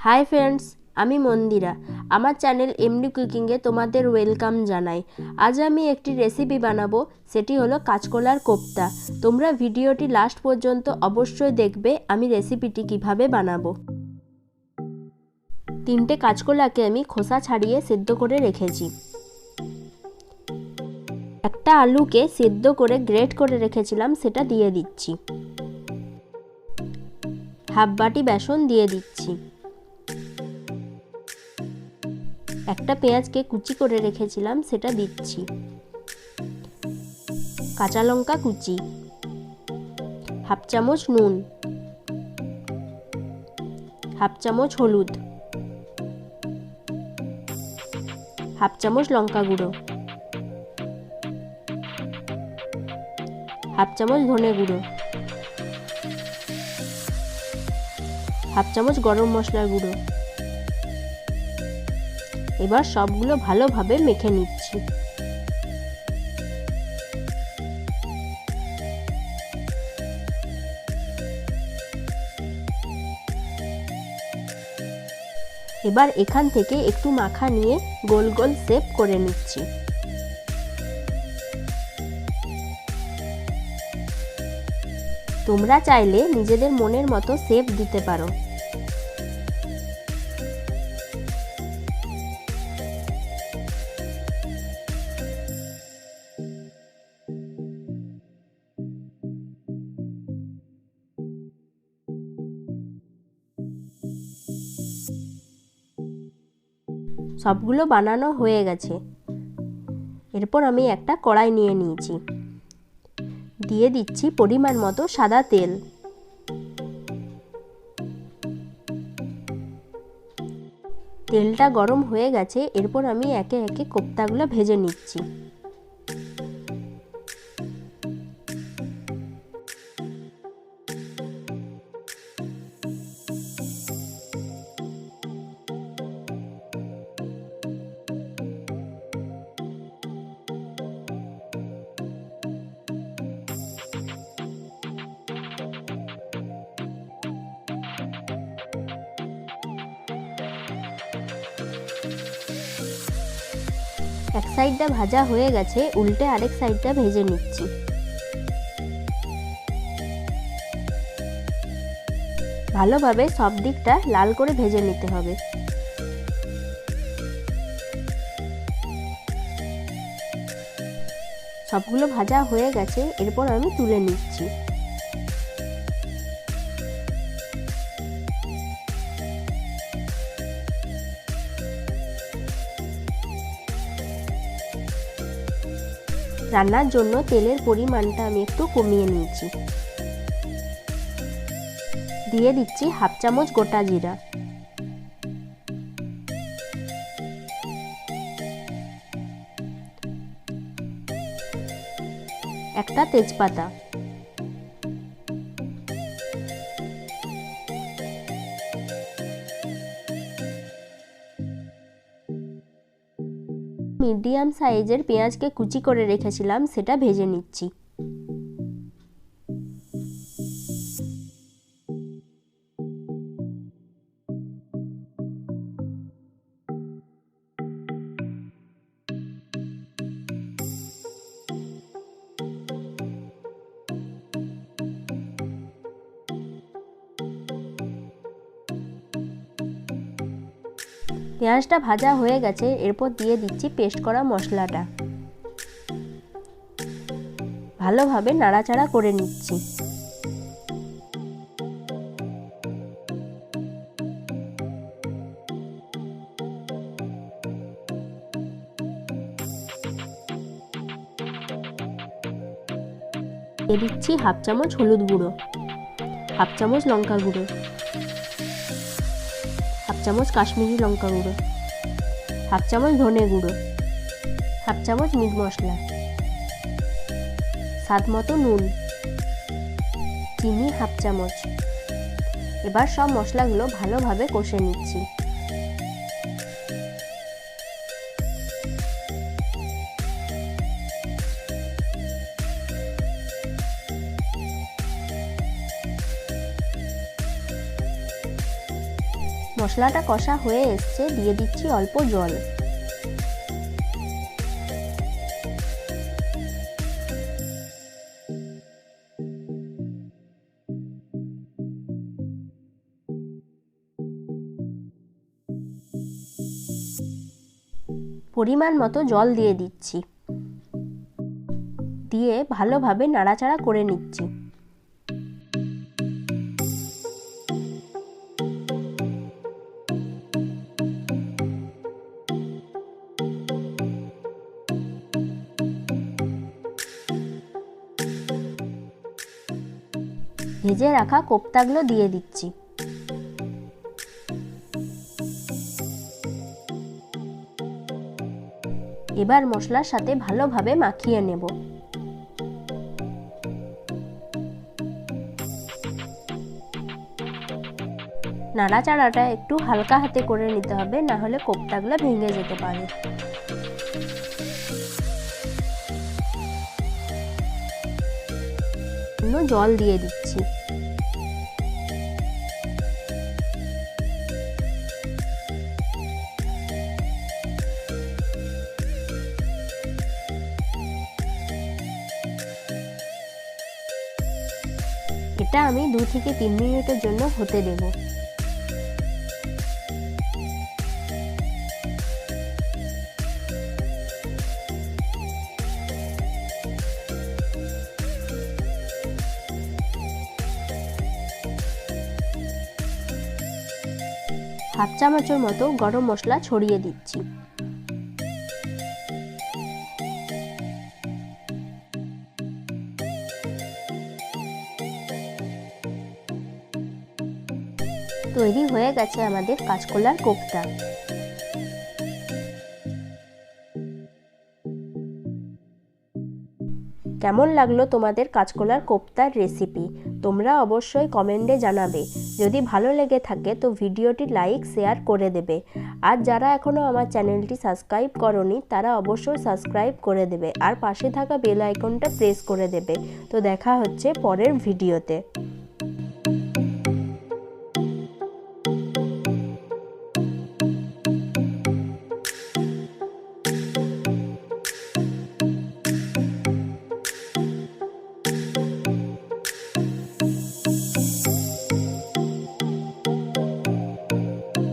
Hi friends, আমি মন্দিরা। আমার channel MD কুকিংয়ে তোমাদের ওয়েলকাম জানাই। আজ আমি একটি রেসিপি বানাবো, সেটি হলো কাঁচকলার কোপ্তা। তোমরা ভিডিওটি লাস্ট পর্যন্ত অবশ্যই দেখবে আমি রেসিপিটি কিভাবে বানাবো। 3টে কাঁচকলাকে আমি খোসা ছাড়িয়ে সেদ্ধ করে রেখেছি। একটা আলুকে সেদ্ধ করে গ্রেট করে রেখেছিলাম, সেটা দিয়ে দিচ্ছি। হাফ বাটি বেসন দিয়ে দিচ্ছি। একটা পেঁয়াজকে কুচি করে রেখেছিলাম, সেটা দিচ্ছি। কাঁচা লঙ্কা কুচি, হাফ চামচ নুন, হাফ চামচ হলুদ, হাফ চামচ লঙ্কা গুঁড়ো, হাফ চামচ ধনে গুঁড়ো, হাফ চামচ গরম মশলার গুঁড়ো। এবার সবগুলো ভালোভাবে মেখে নিচ্ছি। এবার এখান থেকে একটু মাখা নিয়ে গোল গোল শেপ করে নিচ্ছি। তোমরা চাইলে নিজেদের মনের মতো শেপ দিতে পারো। সবগুলো বানানো হয়ে গেছে। এরপর আমি একটা কড়াই নিয়ে নিয়েছি, দিয়ে দিচ্ছি পরিমাণ মতো সাদা তেল। তেলটা গরম হয়ে গেছে, এরপর আমি একে একে কোপ্তাগুলো ভেজে নিচ্ছি। এক সাইডটা ভাজা হয়ে গেছে, উল্টে আরেক সাইডটা ভেজে নিচ্ছি। ভালোভাবে সব দিকটা লাল করে ভেজে নিতে হবে। সবগুলো ভাজা হয়ে গেছে, এরপর আমি তুলে নিচ্ছি। রান্নার জন্য তেলের পরিমাণটা আমি একটু কমিয়ে নিয়েছি। দিয়ে দিচ্ছি হাফ চামচ গোটা জিরা, একটা তেজপাতা, মিডিয়াম সাইজের পেঁয়াজকে কুচি করে রেখেছিলাম, সেটা ভেজে নিচ্ছি। পেঁয়াজটা ভাজা হয়ে গেছে, এরপর দিয়ে দিচ্ছি পেস্ট করা মশলাটা। ভালোভাবে নাড়াচাড়া করে নিচ্ছি। দিয়ে দিচ্ছি হাফ চামচ হলুদ গুঁড়ো, হাফ চামচ লঙ্কা গুঁড়ো, হাফ চামচ কাশ্মীরি লঙ্কা গুঁড়ো, হাফ চামচ ধনে গুঁড়ো, হাফ চামচ মিট মশলা, স্বাদ মতো নুন, চিনি হাফ চামচ। এবার সব মশলাগুলো ভালোভাবে কষে নিচ্ছি। মশলাটা কষা হয়ে এসছে, দিয়ে দিচ্ছি অল্প জল। পরিমাণ মতো জল দিয়ে দিচ্ছি, দিয়ে ভালোভাবে নাড়াচাড়া করে নিচ্ছি। ভেজে রাখা কোপ্তাগুলো দিয়ে দিচ্ছি। এবার মশলার সাথে ভালোভাবে মাখিয়ে নেব। নাড়াচাড়াটা একটু হালকা হাতে করে নিতে হবে, না হলে কোপ্তাগুলো ভেঙে যেতে পারে। জল দিয়ে দিচ্ছি। এটা আমি 2 থেকে 3 মিনিটের জন্য হতে দেব। হাফ চামচের মতো গরম মশলা ছড়িয়ে দিচ্ছি। তৈরি হয়ে গেছে আমাদের কাঁচকলার কোফতা। কেমন লাগলো তোমাদের কাঁচকলার কোফতার রেসিপি? তোমরা অবশ্যই কমেন্টে জানাবে। যদি ভালো লেগে থাকে তো ভিডিওটি লাইক শেয়ার করে দেবে। আর যারা এখনও আমার চ্যানেলটি সাবস্ক্রাইব করনি তারা অবশ্যই সাবস্ক্রাইব করে দেবে, আর পাশে থাকা বেল আইকনটা প্রেস করে দেবে। তো দেখা হচ্ছে পরের ভিডিওতে।